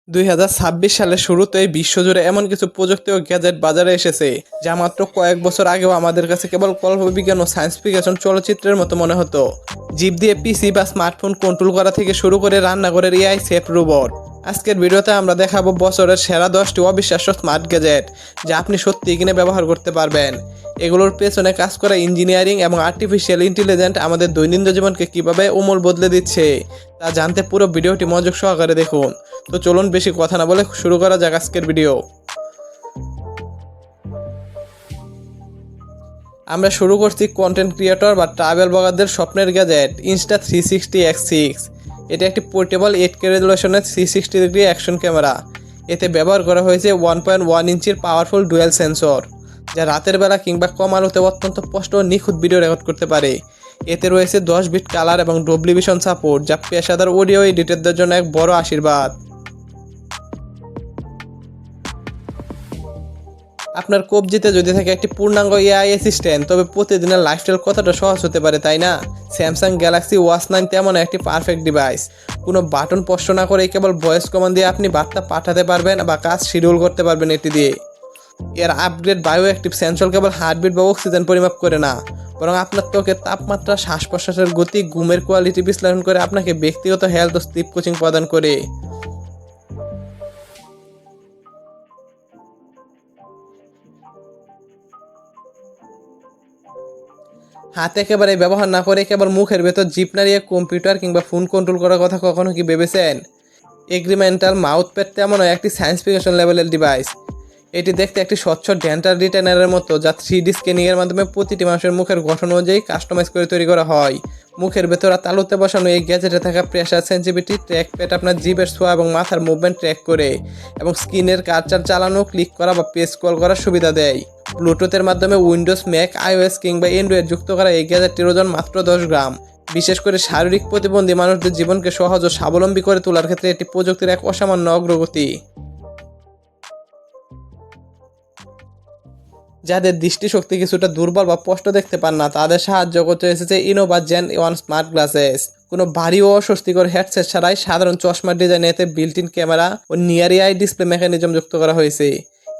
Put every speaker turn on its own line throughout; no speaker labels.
2026 সালের শুরুতেই বিশ্বজুড়ে এমন কিছু প্রযুক্তি ও গ্যাজেট বাজারে এসেছে যা মাত্র কয়েক বছর আগেও আমাদের কাছে কেবল কল্পবিজ্ঞান ও সায়েন্স ফিকশন চলচ্চিত্রের মতো মনে হতো। জিপ দিয়ে পিসি বা স্মার্টফোন কন্ট্রোল করা থেকে শুরু করে রান্নাঘরের এআই সেফ রোবট। আজকের ভিডিওতে আমরা দেখাবো বছরের সেরা 10টি অবিশ্বাস্য স্মার্ট গ্যাজেট যা আপনি সত্যিই কিনে ব্যবহার করতে পারবেন। এগুলোর পেছনে কাজ করা ইঞ্জিনিয়ারিং এবং আর্টিফিশিয়াল ইন্টেলিজেন্স আমাদের দৈনন্দিন জীবনকে কীভাবে আমূল বদলে দিচ্ছে তা জানতে পুরো ভিডিওটি মনোযোগ সহকারে দেখুন। তো চলুন বেশি কথা না বলে শুরু করা যাক আজকের ভিডিও। আমরা শুরু করছি কন্টেন্ট ক্রিয়েটর বা ট্রাভেল ব্লগারদের স্বপ্নের গ্যাজেট Insta360X6। এটা একটি portable 8K রেজুলেশনের 360 degree action camera. এতে ব্যবহার করা হয়েছে 1.1 ইঞ্চির পাওয়ারফুল ডুয়েল সেন্সর, যা রাতের বেলা কিংবা কম আলোতে অত্যন্ত স্পষ্ট ও নিখুঁত ভিডিও রেকর্ড করতে পারে। এতে রয়েছে 10 বিট কালার এবং ডবলি ভিশন সাপোর্ট, যা পেশাদার অডিও এডিটরদের জন্য এক বড় আশীর্বাদ। আপনার কবজিতে যদি থাকে একটি পূর্ণাঙ্গ এআই অ্যাসিস্ট্যান্ট, তবে প্রতিদিনের লাইফস্টাইল কতটা সহজ হতে পারে, তাই না? স্যামসাং গ্যালাক্সি ওয়াচ 9 তেমন একটি পারফেক্ট ডিভাইস। কোনো বাটন স্পর্শ না করে কেবল ভয়েস কমান্ড দিয়ে আপনি বার্তা পাঠাতে পারবেন বা কাজ শিডিউল করতে পারবেন এটি দিয়ে। এর আপগ্রেড বায়ো অ্যাক্টিভ সেন্সর কেবল হার্টবিট বা অক্সিজেন পরিমাপ করে না, বরং আপনার ত্বকের তাপমাত্রা, শ্বাস প্রশ্বাসের গতি, ঘুমের কোয়ালিটি বিশ্লেষণ করে আপনাকে ব্যক্তিগত হেলথ ও স্লিপ কোচিং প্রদান করে। হাত একেবারে ব্যবহার না করে কেবল মুখের ভেতর জিপ নাড়িয়ে কম্পিউটার কিংবা ফোন কন্ট্রোল করার কথা কখনো কি ভেবেছেন? এগ্রিমেন্টাল মাউথপ্যাড তেমনও একটি সায়েন্স ফিকশন লেভেলের ডিভাইস। এটি দেখতে একটি স্বচ্ছ ডেন্টাল রিটেনারের মতো, যা 3D স্ক্যানিংয়ের মাধ্যমে প্রতিটি মানুষের মুখের গঠন অনুযায়ী কাস্টমাইজ করে তৈরি করা হয়। মুখের ভেতর তালুতে বসানো এই গ্যাজেটে থাকা প্রেশার সেন্সিটিভিটি ট্র্যাকপ্যাড আপনার জিভের ছোঁয়া এবং মাথার মুভমেন্ট ট্র্যাক করে এবং স্ক্রিনের কার্সার চালানো, ক্লিক করা বা পেজ কল করার সুবিধা দেয়। ব্লুটুথের মাধ্যমে উইন্ডোজ, ম্যাক, আইওএস কিংবা অ্যান্ড্রয়েড যুক্ত করা এই গ্যাজেটটির ওজন মাত্র 10 গ্রাম। বিশেষ করে শারীরিক প্রতিবন্ধী মানুষদের জীবনকে সহজ ও স্বাবলম্বী করে তোলার ক্ষেত্রে এটি প্রযুক্তির এক অসামান্য অগ্রগতি। যাদের দৃষ্টিশক্তি কিছুটা দুর্বল বা স্পষ্ট দেখতে পান না, তাদের সাহায্য করতে এসেছে ইনোভা জেন 1 স্মার্ট গ্লাসেস। কোনো ভারী ও অস্বস্তিকর হেডসেট ছাড়াই সাধারণ চশমার ডিজাইনে এতে বিল্ট ইন ক্যামেরা ও নিয়ার আই ডিসপ্লে মেকানিজম যুক্ত করা হয়েছে।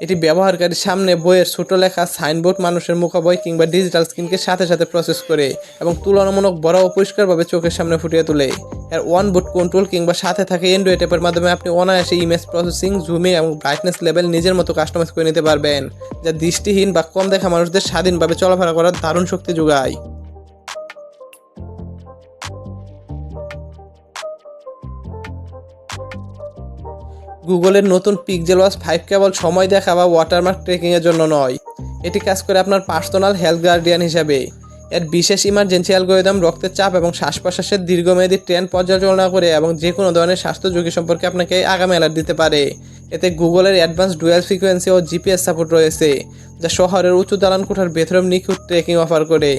এটি ব্যবহারকারীর সামনে বইয়ের ছোট লেখা, সাইনবোর্ড, মানুষের মুখাবয় কিংবা ডিজিটাল স্ক্রিনকে সাথে সাথে প্রসেস করে এবং তুলনামূলক বড় ও পরিষ্কারভাবে চোখের সামনে ফুটিয়ে তোলে। এর ওয়ান বুট কন্ট্রোল কিংবা সাথে থাকে অ্যান্ড্রয়েড অ্যাপের মাধ্যমে আপনি অনায়াসে ইমেজ প্রসেসিং, জুমিং এবং ব্রাইটনেস লেভেল নিজের মতো কাস্টমাইজ করে নিতে পারবেন, যা দৃষ্টিহীন বা কম দেখা মানুষদের স্বাধীনভাবে চলাফেরা করার দারুণ শক্তি যোগায়। গুগলের নতুন পিক্সেল ওয়াচ 5 কেবল সময় দেখা বা ওয়াটারমার্ক ট্রেকিংয়ের জন্য নয়, এটি কাজ করে আপনার পার্সোনাল হেলথ গার্ডিয়ান হিসাবে। এর বিশেষ ইমার্জেন্সি অ্যালগরিদম রক্তের চাপ এবং শ্বাস প্রশ্বাসের দীর্ঘমেয়াদী ট্রেন্ড পর্যালোচনা করে এবং যে কোনো ধরনের স্বাস্থ্য ঝুঁকি সম্পর্কে আপনাকে আগাম অ্যালার্ট দিতে পারে। এতে গুগলের অ্যাডভান্স ডুয়াল ফ্রিকোয়েন্সি ও জিপিএস সাপোর্ট রয়েছে, যা শহরের উঁচু দালান কোঠার ভেতরেও নিখুঁত ট্রেকিং অফার করে।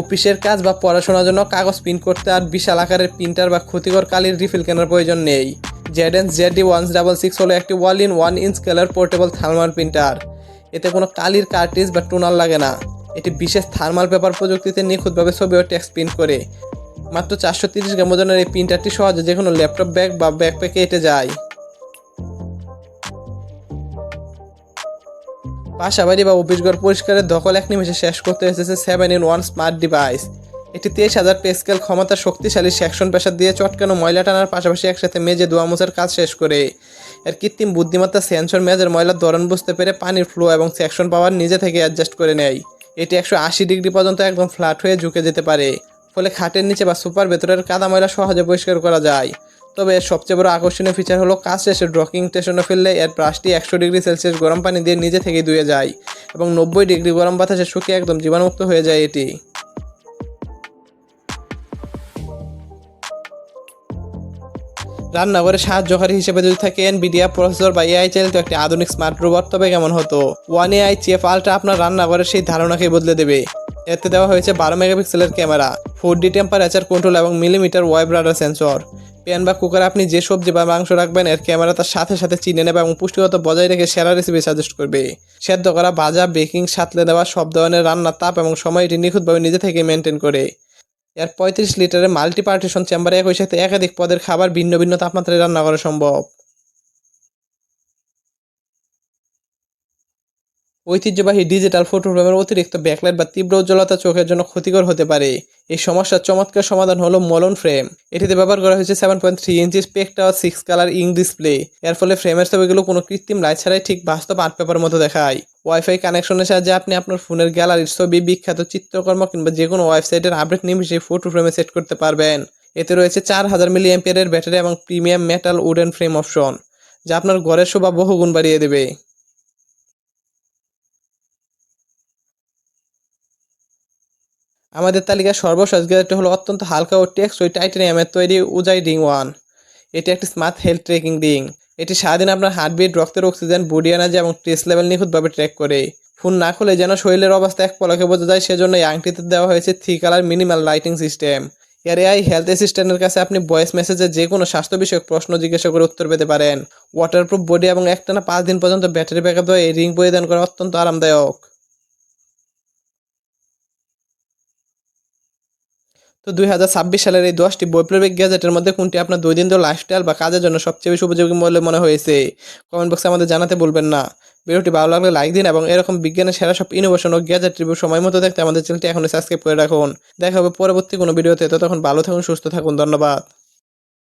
অফিসের কাজ বা পড়াশোনার জন্য কাগজ প্রিন্ট করতে আর বিশাল আকারের প্রিন্টার বা ক্ষতিকর কালির রিফিল কেনার প্রয়োজন নেই। জেডেন্স ZD166 হলো একটি ওয়াল ইন 1 ইঞ্চ স্কেলার পোর্টেবল থার্মাল প্রিন্টার। এতে কোনো কালির কার্ট্রিজ বা টোনার লাগে না। এটি বিশেষ থার্মাল পেপার প্রযুক্তিতে নিখুঁতভাবে ছবি ও টেক্সট প্রিন্ট করে। মাত্র 430 গ্রাম ওজনের এই প্রিন্টারটি সহজে যে কোনো ল্যাপটপ ব্যাগ বা ব্যাকপ্যাকে এঁটে যায়। বাসাবাড়ি বা অফিসঘর পরিষ্কারের দখল এক নিমেষে শেষ করতে এসেছে 7-in-1 স্মার্ট ডিভাইস। এটি 23,000 পেস্কেল ক্ষমতার শক্তিশালী সেকশন প্রেসার দিয়ে চটকানো ময়লা টানার পাশাপাশি একসাথে মেজে ধোয়া মোছার কাজ শেষ করে। এর কৃত্রিম বুদ্ধিমত্তা সেন্সর মেজের ময়লার ধরন বুঝতে পেরে পানির ফ্লো এবং সেকশন পাওয়ার নিজে থেকে অ্যাডজাস্ট করে নেয়। এটি 180 ডিগ্রি পর্যন্ত একদম ফ্ল্যাট হয়ে ঝুঁকে যেতে পারে, ফলে খাটের নিচে বা সুপার ভেতরের কাদা ময়লা সহজে পরিষ্কার করা যায়। তবে এর সবচেয়ে বড় আকর্ষণীয় ফিচার হলো কাজ শেষে ড্রকিং স্টেশনে ফেললে এর ব্রাশটি 100 ডিগ্রি সেলসিয়াস গরম পানি দিয়ে নিজে থেকেই ধুয়ে যায় এবং 90 ডিগ্রি গরম বাতাসে শুকিয়ে একদম জীবাণুমুক্ত হয়ে যায় এটি। রান্নাঘরে সাহায্যকারী হিসেবে যদি থাকে এনভিডিয়া প্রসেসর বা এআই চালিত একটি আধুনিক স্মার্ট রোবট, তবে কেমন হতো? ওয়ান এআই চিএফ আলট্রা আপনার রান্নাঘরের সেই ধারণাকে বদলে দেবে। এতে দেওয়া হয়েছে 12 মেগাপিক্সেলের ক্যামেরা, 4D টেম্পারেচার কন্ট্রোল এবং millimetre wave radar sensor. Pan বা কুকারে আপনি যে সবজি বা মাংস রাখবেন, এর ক্যামেরা তার সাথে সাথে চিনে নেবে এবং পুষ্টিগত বজায় রেখে সেরা রেসিপি সাজেস্ট করবে। সেদ্ধ করা, ভাজা, বেকিং, সাঁতলে দেওয়া সব ধরনের রান্নার তাপ এবং সময় এটি নিখুঁতভাবে নিজে থেকে মেনটেন করে। এর 35 লিটারের মাল্টি পার্টিশন চেম্বারে একই সাথে একাধিক পদের খাবার ভিন্ন ভিন্ন তাপমাত্রায় রান্না করা সম্ভব। ঐতিহ্যবাহী ডিজিটাল ফটো ফ্রেমের অতিরিক্ত ব্যাকলাইট বা তীব্র উজ্জ্বলতা চোখের জন্য ক্ষতিকর হতে পারে। এই সমস্যার চমৎকার সমাধান হলো মলন ফ্রেম। এটিতে ব্যবহার করা হয়েছে 7.3 ইঞ্চি স্পেকট্রা 6 কালার ইঙ্ক ডিসপ্লে। এর ফলে ফ্রেমের ছবিগুলো কোনো কৃত্রিম লাইট ছাড়াই ঠিক বাস্তব আর্ট পেপার মতো দেখায়। ওয়াইফাই কানেকশনের সাহায্যে আপনি আপনার ফোনের গ্যালারির ছবি, বিখ্যাত চিত্রকর্ম কিংবা যে কোনো ওয়েবসাইটের আপডেট নিমিশে ফটো ফ্রেমে সেট করতে পারবেন। এতে রয়েছে 4000 mAh ব্যাটারি এবং premium metal wooden frame option, যা আপনার ঘরের শোভা বহুগুণ বাড়িয়ে দেবে। আমাদের তালিকার সর্বশেষ গ্যাজেটটি হলো অত্যন্ত হালকা ও টেকসই টাইটানিয়ামের তৈরি উজাই রিং ওয়ান। এটি একটি স্মার্ট হেলথ ট্র্যাকিং রিং। এটি সারাদিন আপনার হার্টবিট, রক্তের অক্সিজেন, বডি এনার্জি এবং স্ট্রেস লেভেল নিখুঁতভাবে ট্র্যাক করে। ফোন না খুলে যেন শরীরের অবস্থা এক পলকে বোঝা যায়, সেজন্য এই আংটিতে দেওয়া হয়েছে 3 কালার মিনিমাল লাইটিং সিস্টেম। এর এআই হেলথ অ্যাসিস্ট্যান্টের কাছে আপনি ভয়েস মেসেজে যে কোনো স্বাস্থ্য বিষয়ক প্রশ্ন জিজ্ঞাসা করে উত্তর পেতে পারেন। ওয়াটারপ্রুফ বডি এবং একটানা 5 দিন পর্যন্ত ব্যাটারি ব্যাকআপ দেওয়া এই রিং পরিধান করা অত্যন্ত আরামদায়ক। তো 2026 সালের এই 10টি বৈপ্লবিক গ্যাজেটের মধ্যে কোনটি আপনার দৈনন্দিন লাইফস্টাইল বা কাজের জন্য সবচেয়ে বেশি উপযোগী বলে মনে হয়েছে? কমেন্ট বক্সে আমাদের জানাতে ভুলবেন না। ভিডিওটি ভালো লাগলে লাইক দিন এবং এরকম বিজ্ঞানের সেরা সব ইনোভেশন ও গ্যাজেট রিভিউ সময় মতো দেখতে আমাদের চ্যানেলটি এখনই সাবস্ক্রাইব করে রাখুন। দেখা হবে পরবর্তী কোনো ভিডিওতে। ততক্ষণ ভালো থাকুন, সুস্থ থাকুন। ধন্যবাদ।